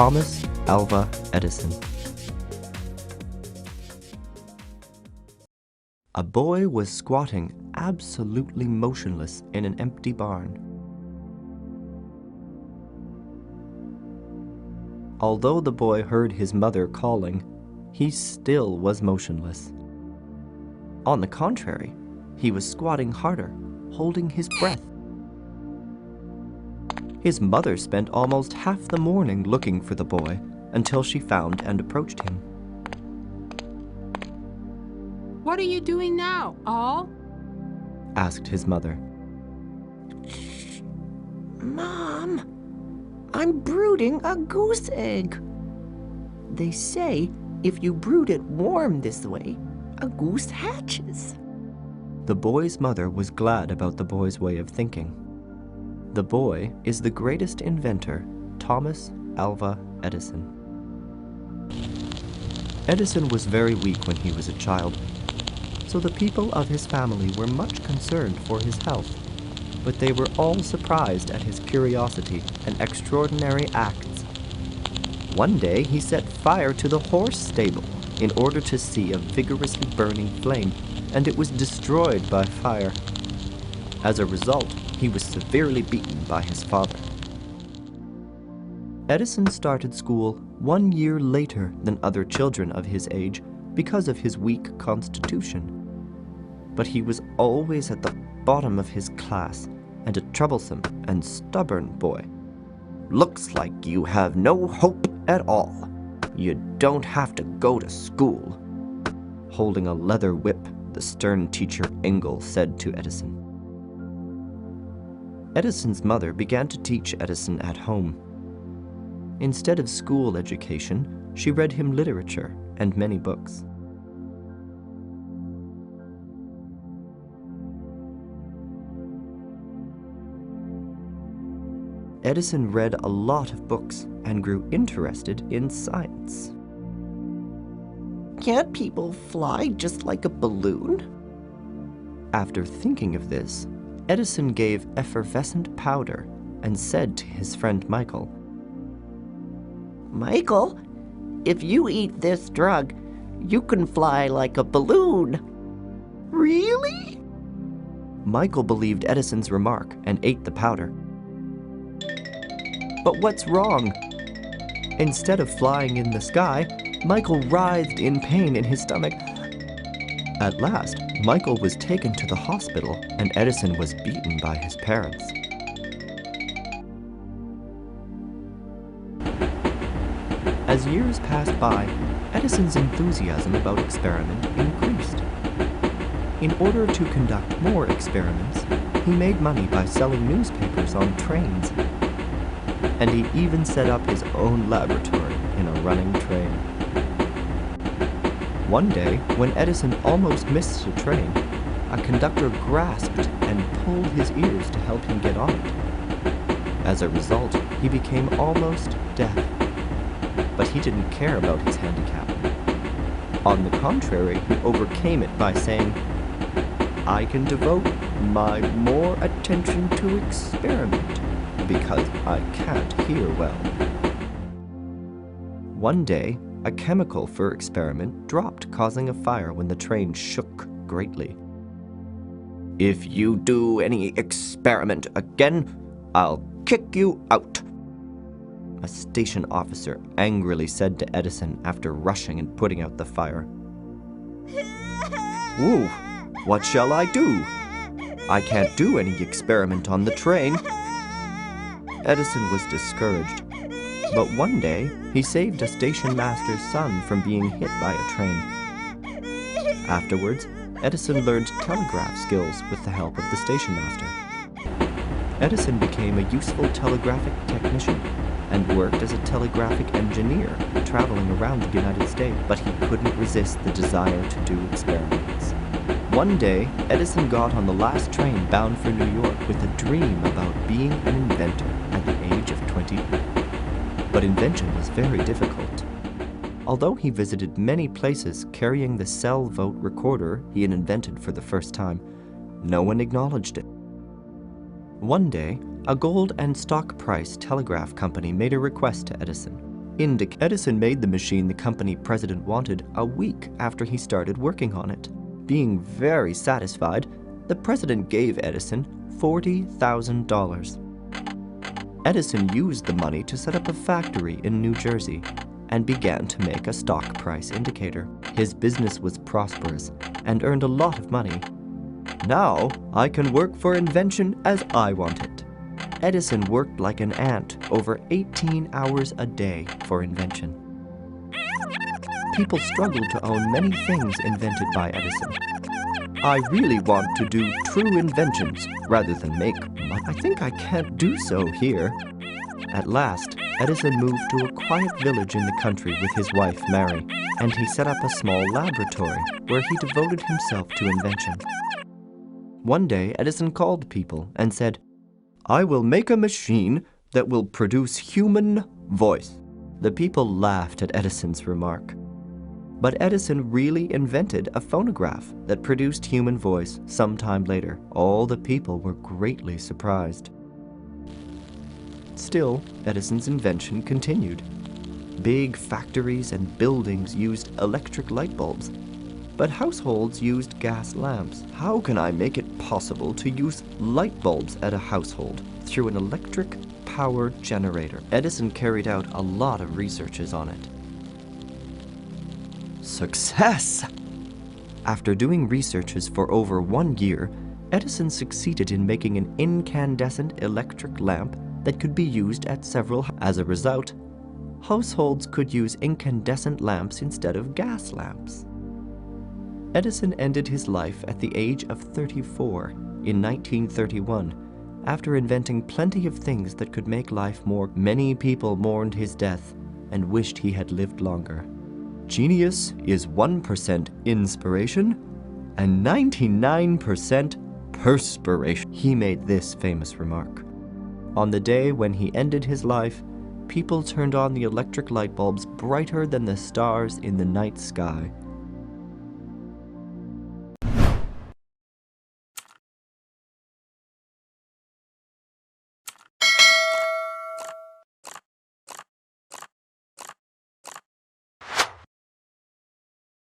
Thomas Alva Edison. A boy was squatting absolutely motionless in an empty barn. Although the boy heard his mother calling, he still was motionless. On the contrary, he was squatting harder, holding his breath. His mother spent almost half the morning looking for the boy until she found and approached him. "What are you doing now, Al?" asked his mother. Mom, I'm brooding a goose egg. They say if you brood it warm this way, a goose hatches. The boy's mother was glad about the boy's way of thinking. The boy is the greatest inventor, Thomas Alva Edison. Edison was very weak when he was a child, so the people of his family were much concerned for his health, but they were all surprised at his curiosity and extraordinary acts. One day he set fire to the horse stable in order to see a vigorously burning flame, and it was destroyed by fire. As a result, he was severely beaten by his father. Edison started school 1 year later than other children of his age because of his weak constitution. But he was always at the bottom of his class and a troublesome and stubborn boy. "Looks like you have no hope at all. You don't have to go to school." Holding a leather whip, the stern teacher Engel said to Edison. Edison's mother began to teach Edison at home. Instead of school education, she read him literature and many books. Edison read a lot of books and grew interested in science. Can't people fly just like a balloon? After thinking of this, Edison gave effervescent powder and said to his friend Michael, Michael, if you eat this drug, you can fly like a balloon. Really? Michael believed Edison's remark and ate the powder. But what's wrong? Instead of flying in the sky, Michael writhed in pain in his stomach. At last, Michael was taken to the hospital and Edison was beaten by his parents. As years passed by, Edison's enthusiasm about experiment increased. In order to conduct more experiments, he made money by selling newspapers on trains. And he even set up his own laboratory in a running train. One day, when Edison almost missed a train, a conductor grasped and pulled his ears to help him get on it. As a result, he became almost deaf. But he didn't care about his handicap. On the contrary, he overcame it by saying, "I can devote my more attention to experiment because I can't hear well." One day, a chemical for experiment dropped, causing a fire when the train shook greatly. "If you do any experiment again, I'll kick you out," a station officer angrily said to Edison after rushing and putting out the fire. "Whoa, what shall I do? I can't do any experiment on the train." Edison was discouraged, but one day he saved a station master's son from being hit by a train. Afterwards, Edison learned telegraph skills with the help of the station master. Edison became a useful telegraphic technician and worked as a telegraphic engineer, traveling around the United States, but he couldn't resist the desire to do experiments. One day, Edison got on the last train bound for New York with a dream about being an inventor at the age of 20. But invention was very difficult. Although he visited many places carrying the cell vote recorder he had invented for the first time, no one acknowledged it. One day, a gold and stock price telegraph company made a request to Edison. Edison made the machine the company president wanted a week after he started working on it. Being very satisfied, the president gave Edison $40,000. Edison used the money to set up a factory in New Jersey and began to make a stock price indicator. His business was prosperous and earned a lot of money. Now I can work for invention as I want it. Edison worked like an ant over 18 hours a day for invention. People struggled to own many things invented by Edison. I really want to do true inventions rather than make money. I think I can't do so here. At last, Edison moved to a quiet village in the country with his wife, Mary, and he set up a small laboratory where he devoted himself to invention. One day, Edison called people and said, "I will make a machine that will produce human voice." The people laughed at Edison's remark. But Edison really invented a phonograph that produced human voice sometime later. All the people were greatly surprised. Still, Edison's invention continued. Big factories and buildings used electric light bulbs, but households used gas lamps. How can I make it possible to use light bulbs at a household through an electric power generator? Edison carried out a lot of researches on it. Success! After doing researches for over 1 year, Edison succeeded in making an incandescent electric lamp that could be used at several. As a result, households could use incandescent lamps instead of gas lamps. Edison ended his life at the age of 34 in 1931, after inventing plenty of things that could make life more. Many people mourned his death and wished he had lived longer. Genius is 1% inspiration and 99% perspiration. He made this famous remark. On the day when he ended his life, people turned on the electric light bulbs brighter than the stars in the night sky